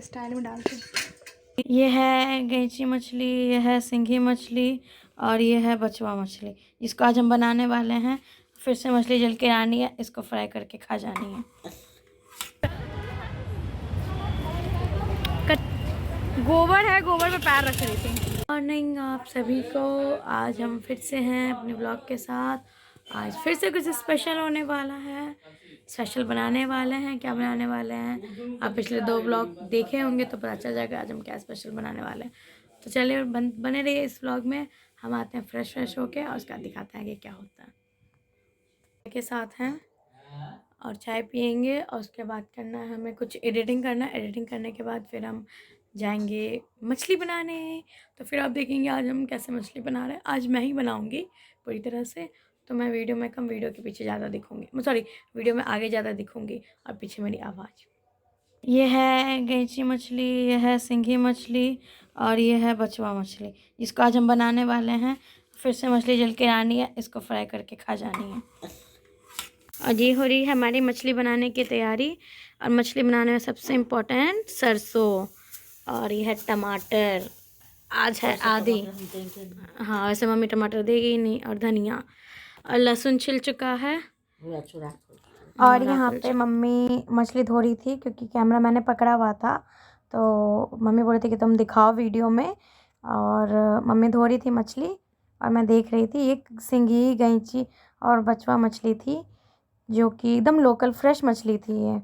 Style में डालते हैं। ये है गैंची मछली, ये है सिंघी मछली और ये है बचवा मछली, जिसको आज हम बनाने वाले हैं। फिर से मछली जल के आनी है, इसको फ्राई करके खा जानी है। गोबर है, गोबर में पैर रख रही थी। मॉर्निंग आप सभी को। आज हम फिर से हैं अपने ब्लॉग के साथ। आज फिर से कुछ स्पेशल होने वाला है, स्पेशल बनाने वाले हैं। क्या बनाने वाले हैं आप पिछले 2 ब्लॉग देखे होंगे तो पता चल जाएगा आज हम क्या स्पेशल बनाने वाले हैं। तो चलिए बने रहिए इस ब्लॉग में। हम आते हैं फ्रेश होके और उसका दिखाते हैं कि क्या होता है। के साथ हैं और चाय पियेंगे और उसके बाद करना है हमें कुछ एडिटिंग करना है। एडिटिंग करने के बाद फिर हम जाएंगे मछली बनाने। तो फिर आप देखेंगे आज हम कैसे मछली बना रहे हैं। आज मैं ही बनाऊंगी पूरी तरह से, तो मैं वीडियो में कम, वीडियो के पीछे ज़्यादा दिखूंगी, सॉरी वीडियो में आगे ज़्यादा दिखूंगी और पीछे मेरी आवाज़। ये है गैंची मछली, ये है सिंघी मछली और ये है बचवा मछली, जिसको आज हम बनाने वाले हैं। फिर से मछली जल के आनी है, इसको फ्राई करके खा जानी है। और ये हो रही है हमारी मछली बनाने की तैयारी। और मछली बनाने में सबसे इम्पोर्टेंट सरसों और ये है टमाटर। आज है आधी, हाँ वैसे मम्मी टमाटर देगी ही नहीं, और धनिया और लहसुन छिल चुका है। और यहाँ पे मम्मी मछली धो रही थी क्योंकि कैमरा मैंने पकड़ा हुआ था, तो मम्मी बोल रही थी कि तुम दिखाओ वीडियो में। और मम्मी धो रही थी मछली और मैं देख रही थी। एक सिंघी, गैंची और बचवा मछली थी जो कि एकदम लोकल फ्रेश मछली थी ये।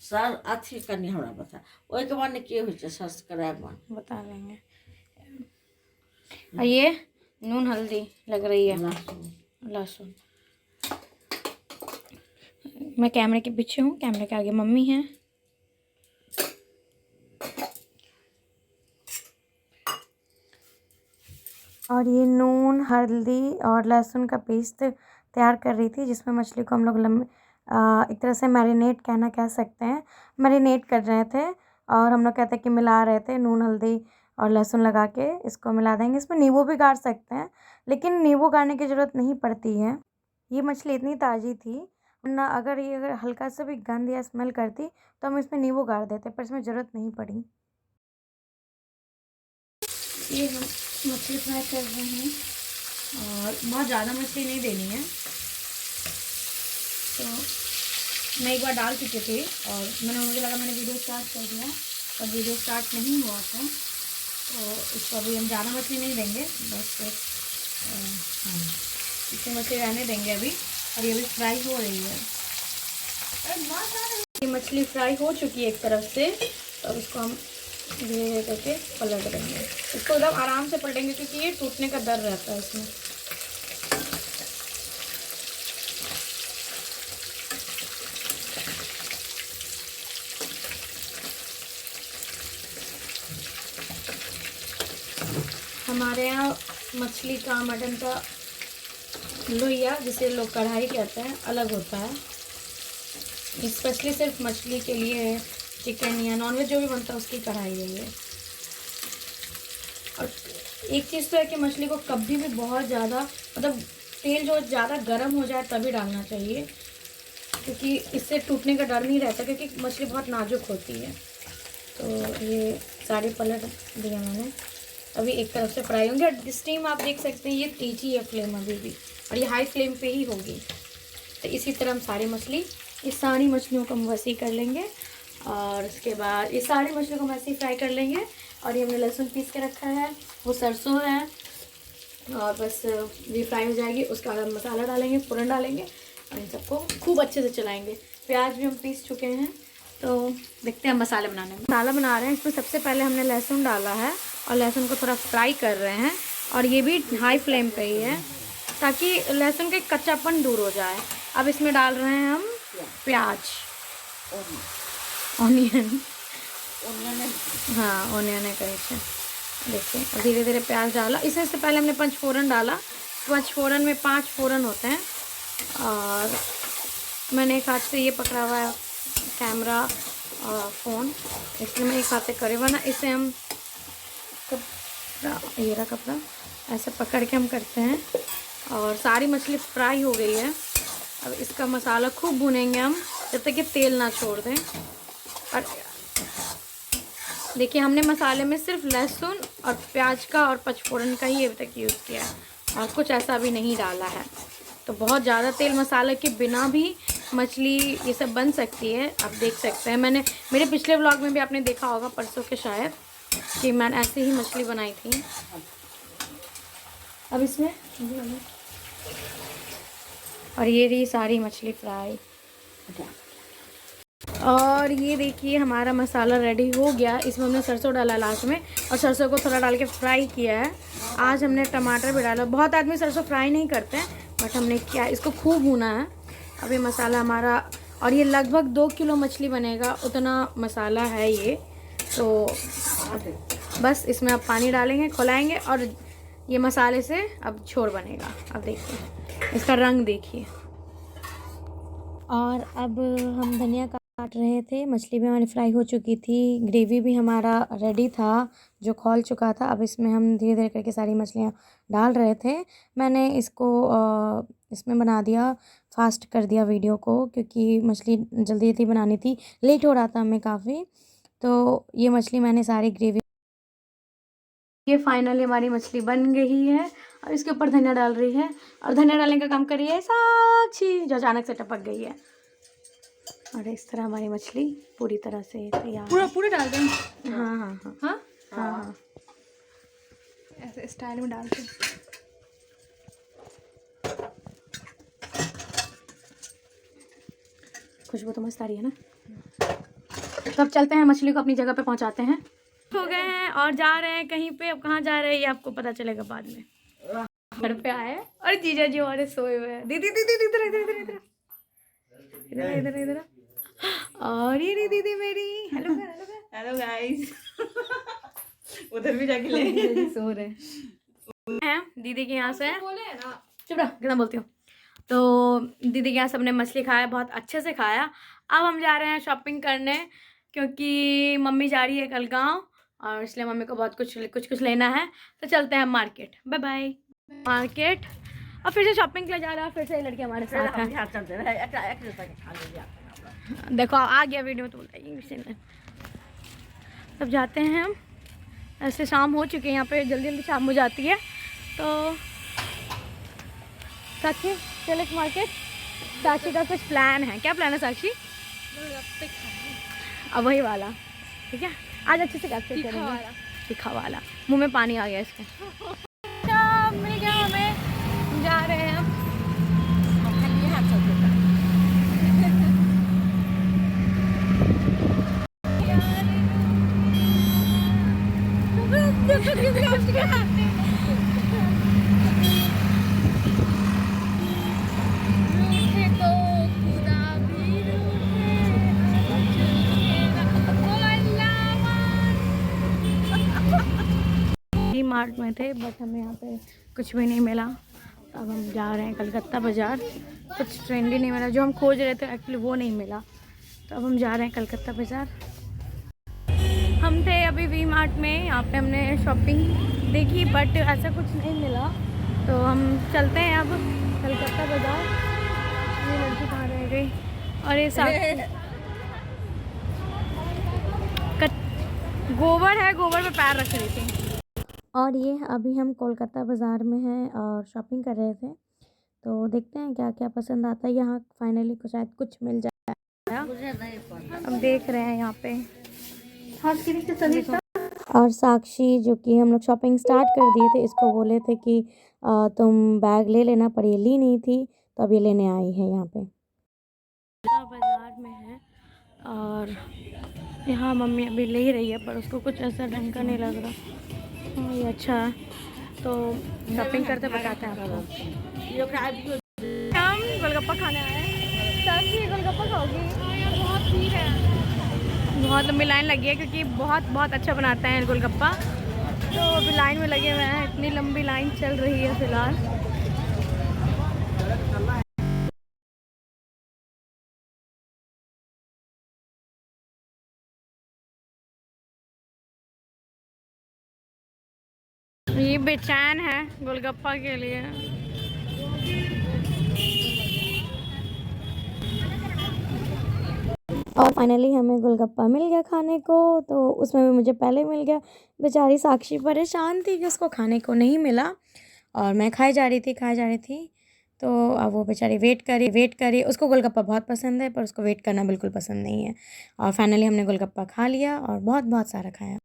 सर अथी कनी हमरा बता ओइ के माने के होय छै सब्सक्राइब बता देंगे। और ये नून हल्दी लग रही है, लहसुन। मैं कैमरे के पीछे हूँ, कैमरे के आगे मम्मी है। और ये नून, हल्दी और लहसुन का पेस्ट तैयार कर रही थी, जिसमें मछली को हम लोग एक तरह से मैरिनेट कह सकते हैं, मैरिनेट कर रहे थे। और हम लोग कहते हैं कि मिला रहे थे, नून हल्दी और लहसुन लगा के इसको मिला देंगे। इसमें नींबू भी गाड़ सकते हैं, लेकिन नींबू गाड़ने की ज़रूरत नहीं पड़ती है। ये मछली इतनी ताज़ी थी, वरना अगर हल्का सा भी गंध या स्मेल करती तो हम इसमें नींबू गाड़ देते, पर इसमें ज़रूरत नहीं पड़ी। ये हम मछली फ्राई कर रहे हैं और बहुत ज़्यादा मछली नहीं देनी है। तो मैं एक बार डाल चुकी थी और मुझे लगा मैंने वीडियो स्टार्ट कर दिया, पर वीडियो स्टार्ट नहीं हुआ था। तो इसको अभी हम ज़्यादा मछली नहीं देंगे, बस हाँ इसमें मछली रहने देंगे अभी। और ये भी फ्राई हो रही है। ये मछली फ्राई हो चुकी है एक तरफ से, तो अब इसको हम धीरे करके पलट देंगे। इसको एकदम आराम से पलटेंगे क्योंकि ये टूटने का डर रहता है इसमें। हमारे यहाँ मछली का, मटन का लोहिया, जिसे लोग कढ़ाई कहते हैं, अलग होता है। स्पेशली सिर्फ मछली के लिए है, चिकन या नॉनवेज जो भी बनता है उसकी कढ़ाई है ये। और एक चीज़ तो है कि मछली को कभी भी बहुत ज़्यादा, मतलब तेल जो ज़्यादा गर्म हो जाए तभी डालना चाहिए, क्योंकि इससे टूटने का डर नहीं रहता, क्योंकि मछली बहुत नाजुक होती है। तो ये सारी पलट दिया मैंने, अभी एक तरफ से फ्राई होंगे। और स्टीम आप देख सकते हैं ये तीखी है फ्लेम अभी भी, और ये हाई फ्लेम पे ही होगी। तो इसी तरह हम सारी मछलियों को हम वैसे ही कर लेंगे। और उसके बाद ये सारी मछलियों को वैसे ही फ्राई कर लेंगे। और ये हमने लहसुन पीस के रखा है, वो सरसों है, और बस ये फ्राई हो जाएगी। उसके बाद हम मसाला डालेंगे, फ़ौरन डालेंगे और इन सबको खूब अच्छे से चलाएँगे। प्याज भी हम पीस चुके हैं, तो देखते हैं मसाले बनाने में। मसाला बना रहे हैं, इसमें सबसे पहले हमने लहसुन डाला है और लहसुन को थोड़ा फ्राई कर रहे हैं, और ये भी हाई फ्लेम पे ही है ताकि लहसुन का कच्चापन दूर हो जाए। अब इसमें डाल रहे हैं हम प्याज, ऑनियन, हाँ ऑनियन है कहीं। देखिए धीरे धीरे प्याज डाला। इससे पहले हमने पंचफोरन डाला। पंचफोरन में 5 फोरन होते हैं, और मैंने एक हाथ से ये पकड़ा हुआ है कैमरा और फ़ोन, इसलिए मैं एक हाथ से करे, वरना इसे हम कपड़ा, ये रहा कपड़ा, ऐसे पकड़ के हम करते हैं। और सारी मछली फ्राई हो गई है। अब इसका मसाला खूब भुनेंगे हम जब तक ये तेल ना छोड़ दें। और देखिए हमने मसाले में सिर्फ लहसुन और प्याज का और पचफोरन का ही अभी तक यूज़ किया है और कुछ ऐसा भी नहीं डाला है। तो बहुत ज़्यादा तेल मसाले के बिना भी मछली ये सब बन सकती है। आप देख सकते हैं, मैंने मेरे पिछले व्लॉग में भी आपने देखा होगा, परसों के शायद, कि मैंने ऐसे ही मछली बनाई थी। अब इसमें और ये रही सारी मछली फ्राई। और ये देखिए हमारा मसाला रेडी हो गया। इसमें हमने सरसों डाला लास्ट में और सरसों को थोड़ा डाल के फ्राई किया है। आज हमने टमाटर भी डाला। बहुत आदमी सरसों फ्राई नहीं करते हैं, बट हमने क्या इसको खूब भूना है। अब ये मसाला हमारा, और ये लगभग 2 किलो मछली बनेगा उतना मसाला है ये। तो बस इसमें अब पानी डालेंगे, खौलाएंगे और ये मसाले से अब झोर बनेगा। अब देखिए इसका रंग देखिए। और अब हम धनिया काट रहे थे। मछली भी हमारी फ्राई हो चुकी थी, ग्रेवी भी हमारा रेडी था जो खौल चुका था। अब इसमें हम धीरे धीरे करके सारी मछलियाँ डाल रहे थे। मैंने इसको इसमें बना दिया, फास्ट कर दिया वीडियो को, क्योंकि मछली जल्दी जल्दी बनानी थी, लेट हो रहा था हमें काफ़ी। तो ये मछली मैंने सारी ग्रेवी, ये फाइनली हमारी मछली बन गई है। और इसके ऊपर धनिया डाल रही है, और धनिया डालने का काम कर रही है साक्षी, जो अचानक से टपक गई है। और इस तरह हमारी मछली पूरी तरह से तैयार। पूरा डाल दें? हाँ हाँ हाँ हाँ हाँ हाँ, ऐसे स्टाइल में डाल के। खुशबू तो मस्त आ रही है ना। तो अब चलते हैं, मछली को अपनी जगह पे पहुंचाते हैं। हो गए हैं और जा रहे हैं कहीं पे। अब कहाँ जा रहे हैं ये आपको पता चलेगा बाद में। घर पे आए और जीजा जी हमारे सोए हुए हैं। दीदी दीदी इधर इधर इधर इधर इधर इधर इधर। और ये रही दीदी मेरी। Hello hello guys. उधर भी जाके ले सो रहे हैं दीदी के यहाँ से। चुप रहा, कितना बोलती हूँ। तो दीदी के यहाँ सबने मछली खाया, बहुत अच्छे से खाया। अब हम जा रहे हैं शॉपिंग करने, क्योंकि मम्मी जा रही है कल गाँव, और इसलिए मम्मी को बहुत कुछ लेना है। तो चलते हैं मार्केट। Bye bye. मार्केट और फिर से शॉपिंग के लिए जा रहा है। फिर से लड़के हमारे साथ हैं। देखो आ गया वीडियो तो बताइए। तब जाते हैं हम। ऐसे शाम हो चुकी है यहाँ पे, जल्दी जल्दी शाम हो जाती है। तो साक्षी चले मार्केट। साक्षी का कुछ प्लान है। क्या प्लान है साक्षी? अब वही वाला, ठीक है। आज अच्छे से कैप्चर करेंगे। तीखा वाला। मुंह में पानी आ गया इसके। मिल गया हमें, जा रहे हैं हम। मार्ट में थे, बट हमें यहाँ पे कुछ भी नहीं मिला। अब हम जा रहे हैं कलकत्ता बाज़ार। कुछ ट्रेंडी नहीं मिला, जो हम खोज रहे थे एक्चुअली वो नहीं मिला। तो अब हम जा रहे हैं कलकत्ता बाज़ार। हम थे अभी वी मार्ट में, यहाँ पे हमने शॉपिंग देखी, बट ऐसा कुछ नहीं मिला। तो हम चलते हैं अब कलकत्ता बाज़ार। ये लड़की कहाँ रह गई? और ये साथ गोबर है, गोबर पे पैर रख रही थी। और ये अभी हम कोलकाता बाज़ार में हैं और शॉपिंग कर रहे थे। तो देखते हैं क्या क्या पसंद आता है। यहाँ फाइनली शायद कुछ मिल जाएगा। हम देख रहे हैं यहाँ पे। और साक्षी, जो कि हम लोग शॉपिंग स्टार्ट कर दिए थे, इसको बोले थे कि तुम बैग ले लेना, पर ये ली नहीं थी, तो अब ये लेने आई है यहाँ पे। बाज़ार में है और यहाँ मम्मी अभी ले रही है, पर उसको कुछ ऐसा ढंग का नहीं लग रहा। हाँ ये अच्छा है, तो शॉपिंग करते बताते हैं आपको। हम गोलगप्पा खाने आए हैं। साक्षी गोलगप्पा खाओगी? बहुत भीड़ है, बहुत लंबी लाइन लगी है, क्योंकि बहुत अच्छा बनाते हैं गोलगप्पा। तो अभी लाइन में लगे हुए हैं, इतनी लंबी लाइन चल रही है फ़िलहाल। ये बेचैन है गोलगप्पा के लिए। और फाइनली हमें गोलगप्पा मिल गया खाने को, तो उसमें भी मुझे पहले मिल गया। बेचारी साक्षी परेशान थी कि उसको खाने को नहीं मिला, और मैं खाई जा रही थी। तो अब वो बेचारी वेट करी। उसको गोलगप्पा बहुत पसंद है, पर उसको वेट करना बिल्कुल पसंद नहीं है। और फाइनली हमने गोलगप्पा खा लिया और बहुत बहुत सारा खाया।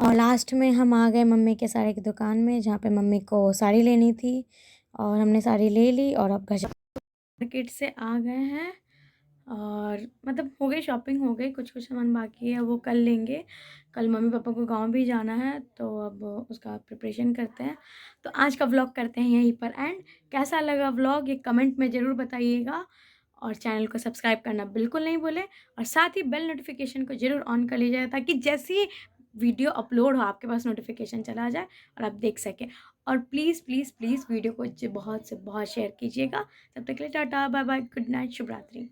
और लास्ट में हम आ गए मम्मी के साड़ी की दुकान में, जहाँ पे मम्मी को साड़ी लेनी थी, और हमने साड़ी ले ली। और अब घर मार्केट से आ गए हैं, और मतलब हो गई शॉपिंग, हो गई। कुछ सामान बाकी है वो कल लेंगे। कल मम्मी पापा को गांव भी जाना है, तो अब उसका प्रिपरेशन करते हैं। तो आज का व्लॉग करते हैं यहीं पर एंड। कैसा लगा व्लॉग ये कमेंट में ज़रूर बताइएगा, और चैनल को सब्सक्राइब करना बिल्कुल नहीं भूलें, और साथ ही बेल नोटिफिकेशन को ज़रूर ऑन कर लीजिएगा, ताकि जैसे ही वीडियो अपलोड हो आपके पास नोटिफिकेशन चला जाए और आप देख सकें। और प्लीज़ प्लीज़ प्लीज़ वीडियो को बहुत से बहुत शेयर कीजिएगा। तब तक के लिए tata bye bye, good night, शुभ रात्रि।